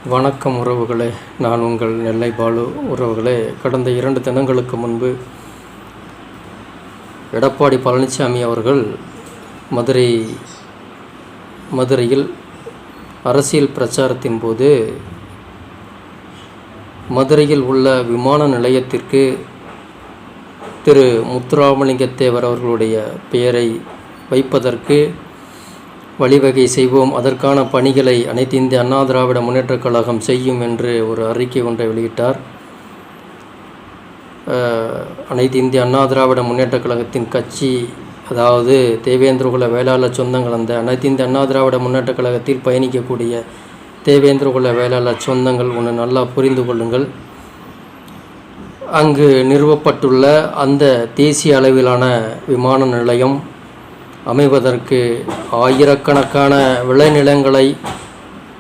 வணக்கம் உறவுகளே, நான் உங்கள் நெல்லை பாலு. உறவுகளே, கடந்த 2 தினங்களுக்கு முன்பு எடப்பாடி பழனிசாமி அவர்கள் மதுரையில் அரசியல் பிரச்சாரத்தின் போது மதுரையில் உள்ள விமான நிலையத்திற்கு திரு முத்துராமலிங்கத்தேவர் அவர்களுடைய பெயரை வைப்பதற்கு வழிவகை செய்வோம், அதற்கான பணிகளை அனைத்து இந்திய அண்ணா திராவிட முன்னேற்றக் கழகம் செய்யும் என்று ஒரு அறிக்கை ஒன்றை வெளியிட்டார். அனைத்து இந்திய அண்ணா திராவிட முன்னேற்றக் கழகத்தின் கட்சி, அதாவது தேவேந்திரகுல வேளாளர் சொந்தங்கள், அந்த அனைத்து இந்திய அண்ணா திராவிட முன்னேற்றக் கழகத்தில் பயணிக்கக்கூடிய தேவேந்திரகுல வேளாளர் சொந்தங்கள் ஒன்று நல்லா புரிந்து கொள்ளுங்கள். அங்கு நிறுவப்பட்டுள்ள அந்த தேசிய அளவிலான விமான நிலையம் அமைவதற்கு ஆயிரக்கணக்கான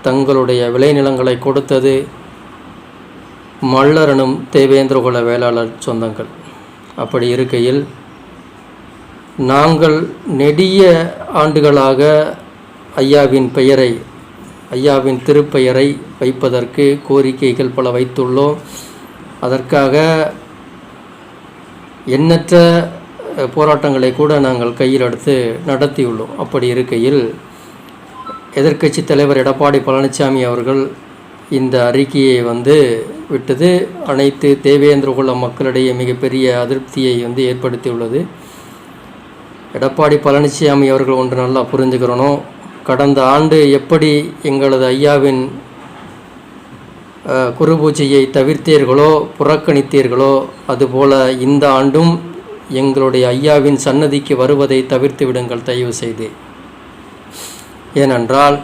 தங்களுடைய விளைநிலங்களை கொடுத்தது மல்லரனும் தேவேந்திரகுல வேளாளர் சொந்தங்கள். அப்படி இருக்கையில் நாங்கள் நெடிய ஆண்டுகளாக ஐயாவின் திருப்பெயரை வைப்பதற்கு கோரிக்கைகள் பல வைத்துள்ளோம். அதற்காக எண்ணற்ற போராட்டங்களை கூட நாங்கள் கையில் எடுத்து நடத்தியுள்ளோம். அப்படி இருக்கையில் எதிர்க்கட்சி தலைவர் எடப்பாடி பழனிசாமி அவர்கள் இந்த அறிக்கையை விட்டது அனைத்து தேவேந்திரகுல மக்களிடையே மிகப்பெரிய அதிருப்தியை ஏற்படுத்தியுள்ளது. எடப்பாடி பழனிசாமி அவர்கள் ஒன்று நல்லா புரிஞ்சுக்கிறணும். கடந்த ஆண்டு எப்படி எங்களது ஐயாவின் குரு பூஜையை தவிர்த்தீர்களோ, புறக்கணித்தீர்களோ, அதுபோல இந்த ஆண்டும் எங்களுடைய ஐயாவின் சன்னதிக்கு வருவதை தவிர்த்து விடுங்கள் தயவு செய்து. ஏனென்றால்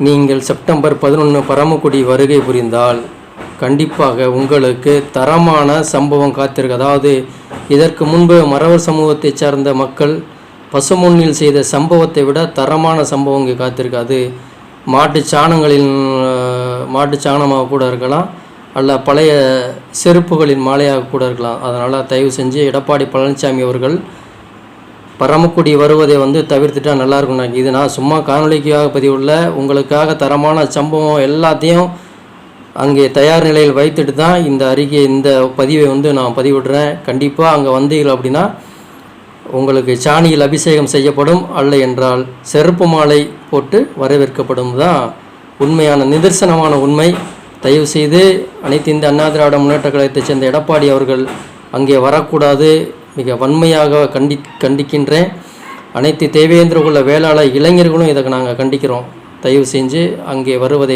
நீங்கள் செப்டம்பர் 11 பரமக்குடி வருகை புரிந்தால் கண்டிப்பாக உங்களுக்கு தரமான சம்பவம் காத்திருக்கு. அதாவது இதற்கு முன்பு மறவர் சமூகத்தை சார்ந்த மக்கள் பசுமொன்னில் செய்த சம்பவத்தை விட தரமான சம்பவம் இங்கே காத்திருக்காது. மாட்டு சாணமாக கூட இருக்கலாம், அல்ல பழைய செருப்புகளின் மாலையாக கூட இருக்கலாம். அதனால் தயவு செஞ்சு எடப்பாடி பழனிசாமி அவர்கள் பரமக்குடி வருவதை தவிர்த்துட்டா நல்லாயிருக்கும். இது நான் சும்மா காணொலிக்காக பதிவுள்ள உங்களுக்காக தரமான சம்பவம் எல்லாத்தையும் அங்கே தயார் நிலையில் வைத்துட்டு தான் இந்த பதிவை நான் பதிவிடுறேன். கண்டிப்பாக அங்கே வந்தீர்கள் அப்படின்னா உங்களுக்கு சாணியில் அபிஷேகம் செய்யப்படும், அல்ல என்றால் செருப்பு மாலை போட்டு வரவேற்கப்படும் தான் உண்மையான நிதர்சனமான உண்மை. தயவு செய்து அனைத்து இந்த அண்ணா திராவிட முன்னேற்ற கழகத்தைச் சேர்ந்த எடப்பாடி அவர்கள் அங்கே வரக்கூடாது. மிக வன்மையாக கண்டிக்கின்றேன். அனைத்து தேவேந்திரகுல வேளாளர் இளைஞர்களும் இதை நாங்கள் கண்டிக்கிறோம். தயவு செஞ்சு அங்கே வருவதை